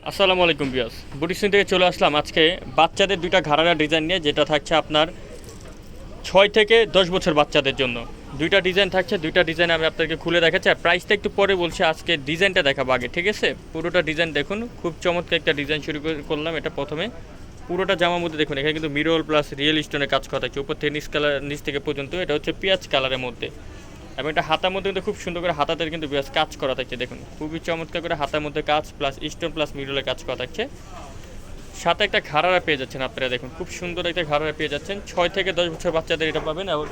আসসালামু আলাইকুম বিয়াস, বুটিক্সিন থেকে চলে আসলাম আজকে বাচ্চাদের দুইটা ঘাড়ারা ডিজাইন নিয়ে, যেটা থাকছে আপনার 6 থেকে 10 বছর বাচ্চাদের জন্য। দুইটা ডিজাইন থাকছে, দুইটা ডিজাইন আমি আপনাদেরকে খুলে দেখাচ্ছি। আর প্রাইসটা একটু পরে বলছি, আজকে ডিজাইনটা দেখাবো আগে, ঠিক আছে? পুরোটা ডিজাইন দেখুন, খুব চমৎকার একটা ডিজাইন শুরু করলাম। এটা প্রথমে পুরোটা জামার মধ্যে দেখুন, এখানে কিন্তু মিরর প্লাস রিয়েল স্টোনের কাজ করা থাকছে উপর থেকে নিচ থেকে পর্যন্ত। এটা হচ্ছে পেঁয়াজ কালারের মধ্যে, এবং এটা হাতার মধ্যে কিন্তু খুব সুন্দর করে হাতাতে কিন্তু বেশ কাজ করা থাকছে। দেখুন খুবই চমৎকার করে হাতার মধ্যে কাজ প্লাস স্টোন প্লাস মিররের কাজ করা থাকছে। সাথে একটা ঘাড়ারা পেয়ে যাচ্ছেন আপনারা, দেখুন খুব সুন্দর একটা ঘাড়ারা পেয়ে যাচ্ছেন। 6 থেকে 10 বছর বাচ্চাদের এটা পাবেন। এবং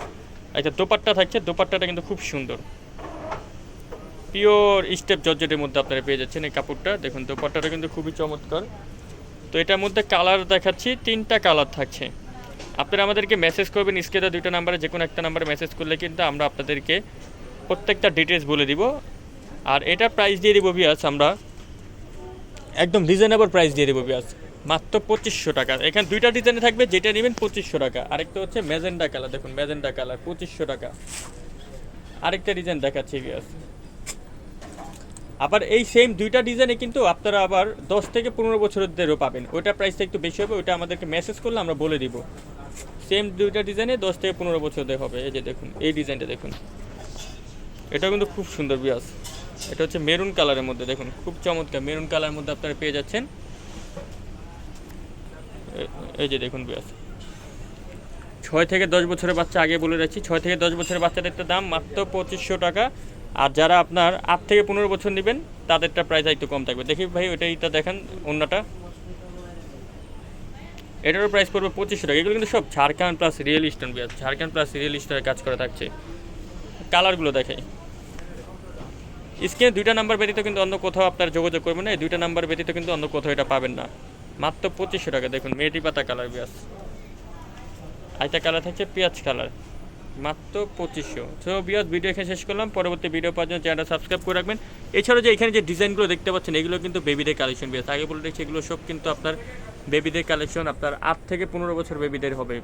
একটা দোপাট্টা থাকছে, দোপাট্টাটা কিন্তু খুব সুন্দর, পিওর স্টেপ জর্জেটের মধ্যে আপনারা পেয়ে যাচ্ছেন এই কাপড়টা। দেখুন দোপাট্টাটা কিন্তু খুবই চমৎকার। তো এটার মধ্যে কালার দেখাচ্ছি, 3টা কালার থাকছে। আপনারা আমাদেরকে মেসেজ করবেন স্ক্রিনে দুইটা নাম্বারে, যে কোনো একটা নাম্বারে মেসেজ করলে কিন্তু আমরা আপনাদেরকে প্রত্যেকটা ডিটেলস বলে দিব। আর এটা প্রাইস দিয়ে দিব বিয়াস, আমরা একদম রিজনেবল প্রাইস দিয়ে দিব বিয়াস, মাত্র 2500 টাকা। এখানে দুইটা ডিজাইনে থাকবে, যেটা নেবেন 2500 টাকা। আরেকটা হচ্ছে ম্যাজেন্ডা কালার, দেখুন ম্যাজেন্ডা কালার 2500 টাকা। আরেকটা ডিজাইন দেখাচ্ছি বিয়াস। আবার এই সেম দুইটা ডিজাইনে কিন্তু আপনারা আবার 10 থেকে 15 বছরদেরও পাবেন। ওইটা প্রাইসটা একটু বেশি হবে, ওইটা আমাদেরকে মেসেজ করলে আমরা বলে দিব। সেম দুইটা ডিজাইনে 10 থেকে 15 বছরদের হবে। এই যে দেখুন এই ডিজাইনটা দেখুন, এটা কিন্তু খুব সুন্দর বিয়াস। এটা হচ্ছে মেরুন কালারের মধ্যে, দেখুন খুব চমৎকার মেরুন কালারের মধ্যে আপনারা পেয়ে যাচ্ছেন। এই যে দেখুন বিয়াস, 6 থেকে 10 বছরের বাচ্চা, আগে বলে রাখছি 6 থেকে 10 বছরের বাচ্চাদেরটা দাম মাত্র 2500 টাকা। আর যারা আপনার 8 থেকে 15 বছর নেবেন তাদেরটা প্রাইস একটু কম থাকবে। দেখি ভাই ওইটা দেখেন, অন্যটা, এটারও প্রাইস পড়বে 2500 টাকা। এগুলো কিন্তু সব ঝাড়খান্ড প্লাস রিয়েল স্টোন বিয়াস, ঝাড়খান্ড প্লাস রিয়েল স্টোনের কাজ করা থাকছে। কালারগুলো দেখাই, স্ক্রিনে দুইটা নাম্বার ব্যতীত কিন্তু অন্য কোথাও আপনার যোগাযোগ করবেন না। এই দুইটা নাম্বার ব্যতীত কিন্তু অন্য কোথাও এটা পাবেন না। মাত্র 2500 টাকা। দেখুন মেয়েটি পাতা কালার বিয়াস, আরেকটা কালার থাকছে পেঁয়াজ কালার, মাত্র 2500। তো বিয়াস ভিডিও এখানে শেষ করলাম। পরবর্তী ভিডিও পাওয়ার জন্য চ্যানেলটা সাবস্ক্রাইব করে রাখবেন। এছাড়াও যে এখানে যে ডিজাইনগুলো দেখতে পাচ্ছেন, এগুলো কিন্তু বেবিদের কালেকশন বিয়াস, আগে বলে দিচ্ছি এগুলো সব কিন্তু আপনার বেবিদের কালেকশন, আপনার 8 থেকে 15 বছর বেবিদের হবে।